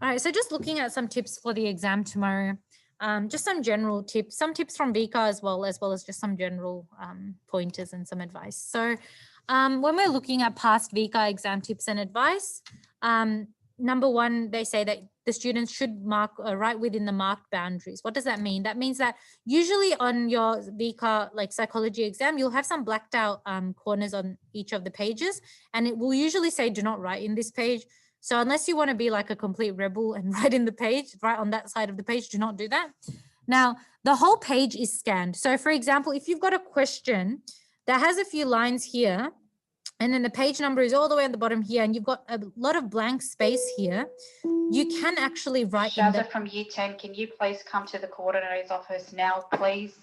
All right, so just looking at some tips for the exam tomorrow, just some general tips, some tips from Vika as well as just some general pointers and some advice. So when we're looking at past Vika exam tips and advice, number one, they say that the students should mark right within the marked boundaries. What does that mean? That means that usually on your Vika like psychology exam, you'll have some blacked out corners on each of the pages, and it will usually say do not write in this page. So unless you want to be like a complete rebel and write in the page, right on that side of the page, do not do that. Now, the whole page is scanned. So for example, if you've got a question that has a few lines here, and then the page number is all the way at the bottom here, and you've got a lot of blank space here, you can actually write in Shazza from Year 10, can you please come to the coordinator's office now, please?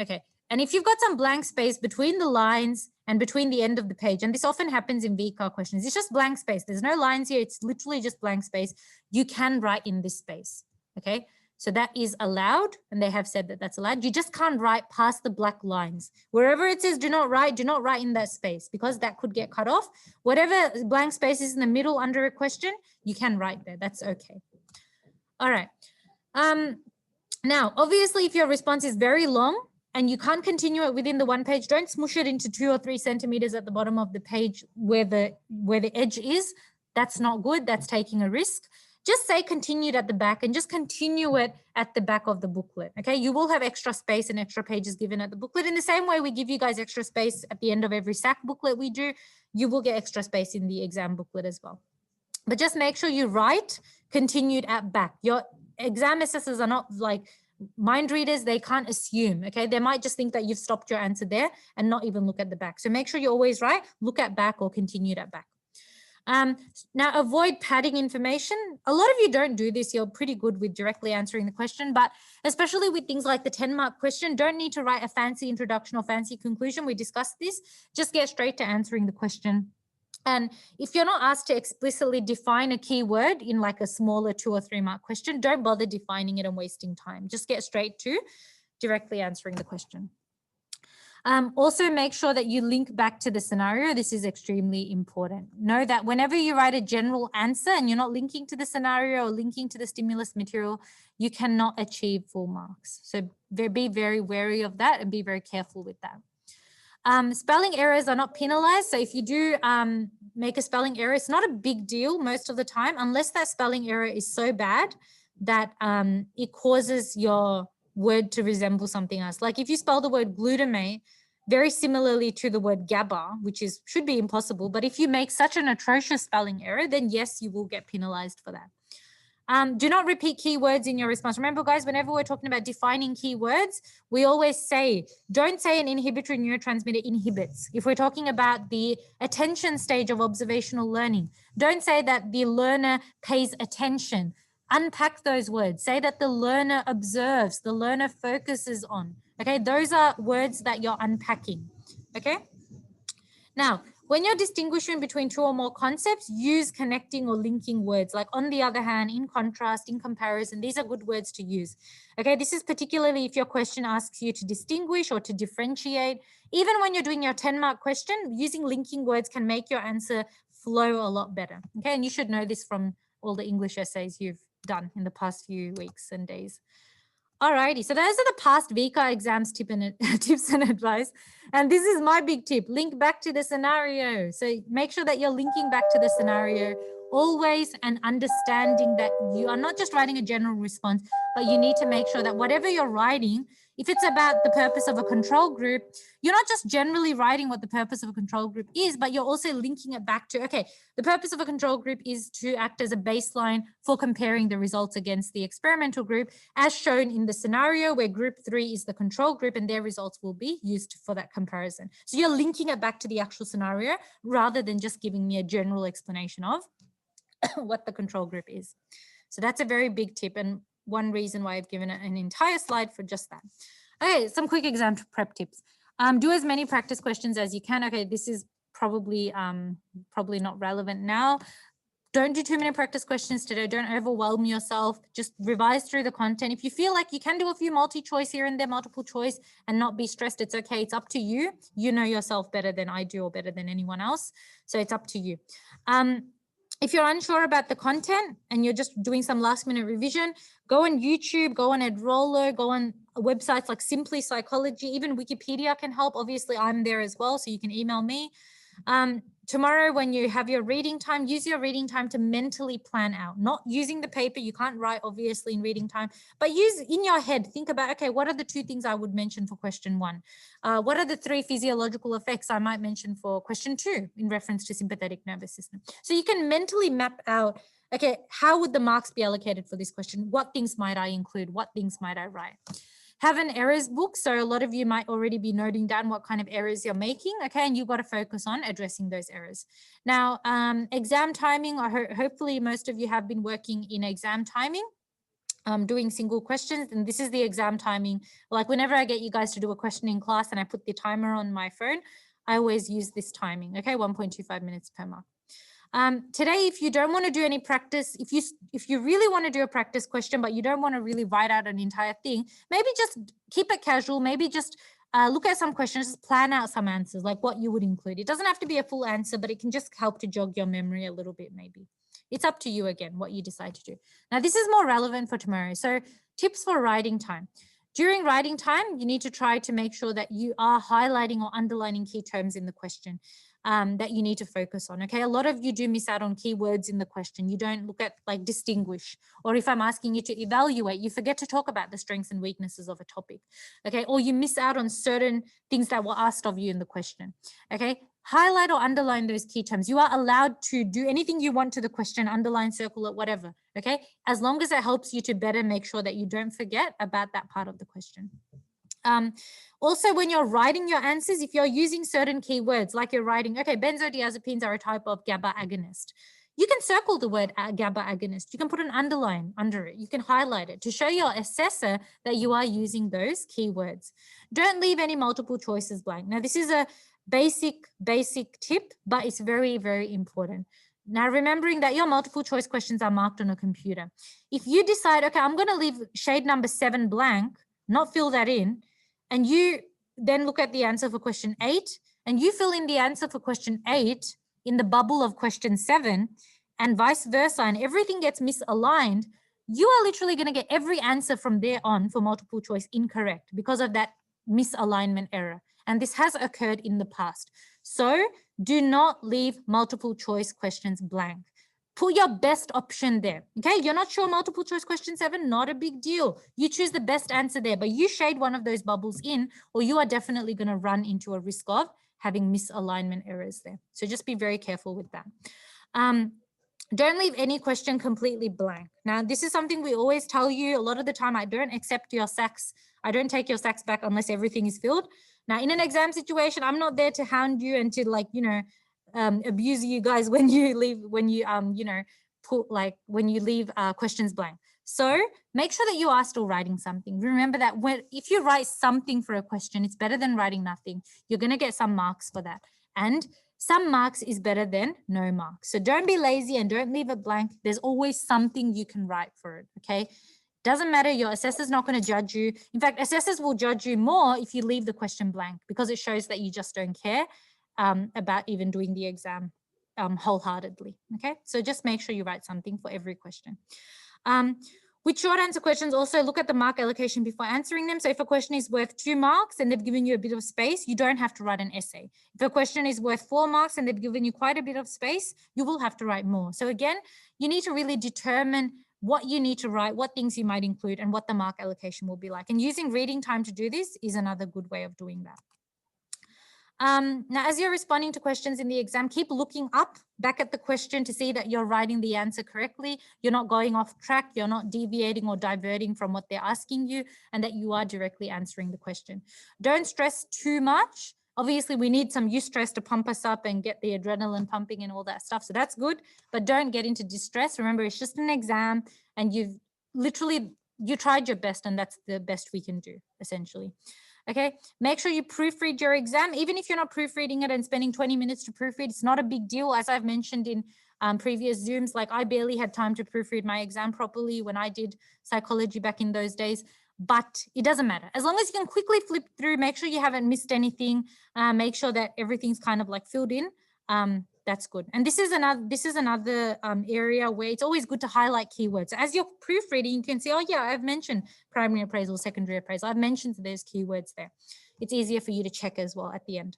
Okay. And if you've got some blank space between the lines and between the end of the page, and this often happens in VCAR questions, it's just blank space. There's no lines here. It's literally just blank space. You can write in this space. Okay. So that is allowed, and they have said that that's allowed. You just can't write past the black lines. Wherever it says do not write in that space, because that could get cut off. Whatever blank space is in the middle under a question, you can write there. That's okay. All right. Now, obviously, if your response is very long and you can't continue it within the one page, don't smush it into 2 or 3 centimeters at the bottom of the page where the edge is. That's not good. That's taking a risk. Just say continued at the back and just continue it at the back of the booklet. Okay, you will have extra space and extra pages given at the booklet. In the same way we give you guys extra space at the end of every SAC booklet we do, you will get extra space in the exam booklet as well. But just make sure you write continued at back. Your exam assessors are not like mind readers. They can't assume, okay? They might just think that you've stopped your answer there and not even look at the back. So make sure you always write, look at back or continued at back. Now, avoid padding information. A lot of you don't do this. You're pretty good with directly answering the question, but especially with things like the 10-mark question, don't need to write a fancy introduction or fancy conclusion. We discussed this. Just get straight to answering the question. And if you're not asked to explicitly define a keyword in like a smaller 2 or 3 mark question, don't bother defining it and wasting time. Just get straight to directly answering the question. Also make sure that you link back to the scenario. This is extremely important. Know that whenever you write a general answer and you're not linking to the scenario or linking to the stimulus material, you cannot achieve full marks. So be very wary of that and be very careful with that. Spelling errors are not penalized. So if you do make a spelling error, it's not a big deal most of the time, unless that spelling error is so bad that it causes your word to resemble something else. Like if you spell the word glutamate very similarly to the word GABA, which should be impossible, but if you make such an atrocious spelling error, then yes, you will get penalized for that. Do not repeat keywords in your response. Remember, guys, whenever we're talking about defining keywords, we always say, don't say an inhibitory neurotransmitter inhibits. If we're talking about the attention stage of observational learning, don't say that the learner pays attention. Unpack those words. Say that the learner observes, the learner focuses on. Okay, those are words that you're unpacking. Okay. Now, when you're distinguishing between 2 or more concepts, use connecting or linking words. Like on the other hand, in contrast, in comparison, these are good words to use. Okay, this is particularly if your question asks you to distinguish or to differentiate. Even when you're doing your 10-mark question, using linking words can make your answer flow a lot better. Okay, and you should know this from all the English essays you've done in the past few weeks and days. Alrighty, so those are the past Vika exams tips and advice. And this is my big tip, link back to the scenario. So make sure that you're linking back to the scenario always and understanding that you are not just writing a general response, but you need to make sure that whatever you're writing, if it's about the purpose of a control group, you're not just generally writing what the purpose of a control group is, but you're also linking it back to, okay, the purpose of a control group is to act as a baseline for comparing the results against the experimental group, as shown in the scenario where group 3 is the control group and their results will be used for that comparison. So you're linking it back to the actual scenario rather than just giving me a general explanation of what the control group is. So that's a very big tip and one reason why I've given it an entire slide for just that. Okay, some quick exam prep tips. Do as many practice questions as you can. Okay, this is probably not relevant now. Don't do too many practice questions today. Don't overwhelm yourself. Just revise through the content. If you feel like you can do a few multi-choice here and there, multiple choice, and not be stressed, it's okay. It's up to you. You know yourself better than I do or better than anyone else. So it's up to you. If you're unsure about the content and you're just doing some last minute revision, go on YouTube, go on Edrollo, go on websites like Simply Psychology, even Wikipedia can help. Obviously, I'm there as well, so you can email me. Tomorrow, when you have your reading time, use your reading time to mentally plan out, not using the paper. You can't write, obviously, in reading time, but use in your head, think about, okay, what are the 2 things I would mention for question 1? What are the 3 physiological effects I might mention for question 2 in reference to sympathetic nervous system? So you can mentally map out, okay, how would the marks be allocated for this question? What things might I include? What things might I write? Have an errors book. So a lot of you might already be noting down what kind of errors you're making. Okay. And you've got to focus on addressing those errors. Now, exam timing, hopefully most of you have been working in exam timing, doing single questions. And this is the exam timing. Like whenever I get you guys to do a question in class and I put the timer on my phone, I always use this timing. Okay. 1.25 minutes per mark. Today, if you don't want to do any practice, if you really want to do a practice question, but you don't want to really write out an entire thing, maybe just keep it casual. Maybe just look at some questions, just plan out some answers, like what you would include. It doesn't have to be a full answer, but it can just help to jog your memory a little bit, maybe. It's up to you again, what you decide to do. Now, this is more relevant for tomorrow. So tips for writing time. During writing time, you need to try to make sure that you are highlighting or underlining key terms in the question. That you need to focus on. Okay, a lot of you do miss out on keywords in the question. You don't look at like distinguish, or if I'm asking you to evaluate, you forget to talk about the strengths and weaknesses of a topic. Okay, or you miss out on certain things that were asked of you in the question. Okay, highlight or underline those key terms. You are allowed to do anything you want to the question, underline, circle it, whatever. Okay, as long as it helps you to better make sure that you don't forget about that part of the question. Also, when you're writing your answers, if you're using certain keywords, like you're writing, okay, benzodiazepines are a type of GABA agonist, you can circle the word GABA agonist. You can put an underline under it. You can highlight it to show your assessor that you are using those keywords. Don't leave any multiple choices blank. Now, this is a basic tip, but it's very, very important. Now, remembering that your multiple choice questions are marked on a computer. If you decide, okay, I'm going to leave shade number 7 blank, not fill that in, and you then look at the answer for question 8 and you fill in the answer for question 8 in the bubble of question 7 and vice versa, and everything gets misaligned, you are literally going to get every answer from there on for multiple choice incorrect because of that misalignment error. And this has occurred in the past. So do not leave multiple choice questions blank. Put your best option there. Okay, you're not sure multiple choice question 7, not a big deal. You choose the best answer there, but you shade one of those bubbles in, or you are definitely going to run into a risk of having misalignment errors there. So just be very careful with that. Don't leave any question completely blank. Now, this is something we always tell you. A lot of the time, I don't accept your SACs. I don't take your SACs back unless everything is filled. Now, in an exam situation, I'm not there to hound you and to, like, you know, abuse you guys when you leave, when you leave questions blank. So make sure that you are still writing something. Remember that if you write something for a question, it's better than writing nothing. You're going to get some marks for that. And some marks is better than no marks. So don't be lazy and don't leave it blank. There's always something you can write for it, okay? Doesn't matter, your assessor's not going to judge you. In fact, assessors will judge you more if you leave the question blank because it shows that you just don't care about even doing the exam wholeheartedly, okay? So just make sure you write something for every question. With short answer questions, also look at the mark allocation before answering them. So if a question is worth 2 marks and they've given you a bit of space, you don't have to write an essay. If a question is worth 4 marks and they've given you quite a bit of space, you will have to write more. So again, you need to really determine what you need to write, what things you might include, and what the mark allocation will be like. And using reading time to do this is another good way of doing that. Now, as you're responding to questions in the exam, keep looking up back at the question to see that you're writing the answer correctly. You're not going off track. You're not deviating or diverting from what they're asking you, and that you are directly answering the question. Don't stress too much. Obviously, we need some eustress to pump us up and get the adrenaline pumping and all that stuff. So that's good, but don't get into distress. Remember, it's just an exam and you tried your best, and that's the best we can do, essentially. Okay, make sure you proofread your exam. Even if you're not proofreading it and spending 20 minutes to proofread, it's not a big deal. As I've mentioned in previous Zooms, like I barely had time to proofread my exam properly when I did psychology back in those days, but it doesn't matter. As long as you can quickly flip through, make sure you haven't missed anything, make sure that everything's kind of like filled in, That's good. And this is another area where it's always good to highlight keywords. As you're proofreading, you can see, oh yeah, I've mentioned primary appraisal, secondary appraisal. I've mentioned those keywords there. It's easier for you to check as well at the end.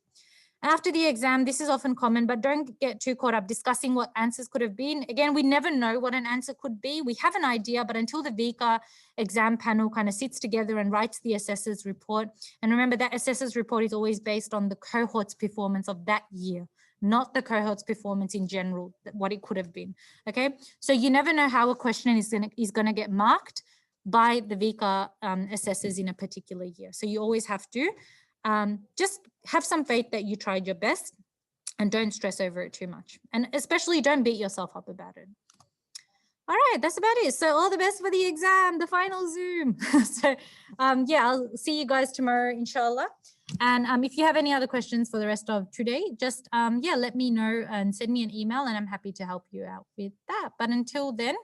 After the exam, this is often common, but don't get too caught up discussing what answers could have been. Again, we never know what an answer could be. We have an idea, but until the VCA exam panel kind of sits together and writes the assessor's report, and remember that assessor's report is always based on the cohort's performance of that year, not the cohort's performance in general, what it could have been, okay? So you never know how a question is gonna get marked by the VCA assessors in a particular year. So you always have to just have some faith that you tried your best and don't stress over it too much. And especially don't beat yourself up about it. All right, that's about it. So all the best for the exam, the final Zoom. So yeah, I'll see you guys tomorrow, inshallah. And if you have any other questions for the rest of today, just yeah, let me know and send me an email and I'm happy to help you out with that. But until then,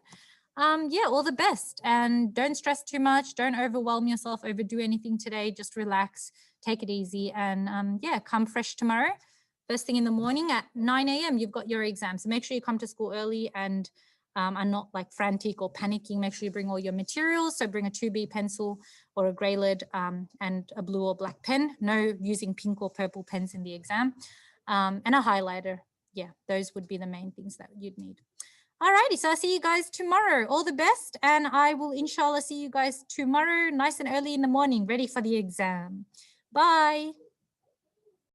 yeah, all the best, and don't stress too much. Don't overwhelm yourself, overdo anything today. Just relax, take it easy, and yeah, come fresh tomorrow. First thing in the morning at 9 a.m. you've got your exam. So make sure you come to school early and are not like frantic or panicking. Make sure you bring all your materials. So bring a 2B pencil or a grey lead and a blue or black pen. No using pink or purple pens in the exam, and a highlighter. Yeah, those would be the main things that you'd need. Alrighty, so I'll see you guys tomorrow. All the best, and I will inshallah see you guys tomorrow nice and early in the morning, ready for the exam. Bye.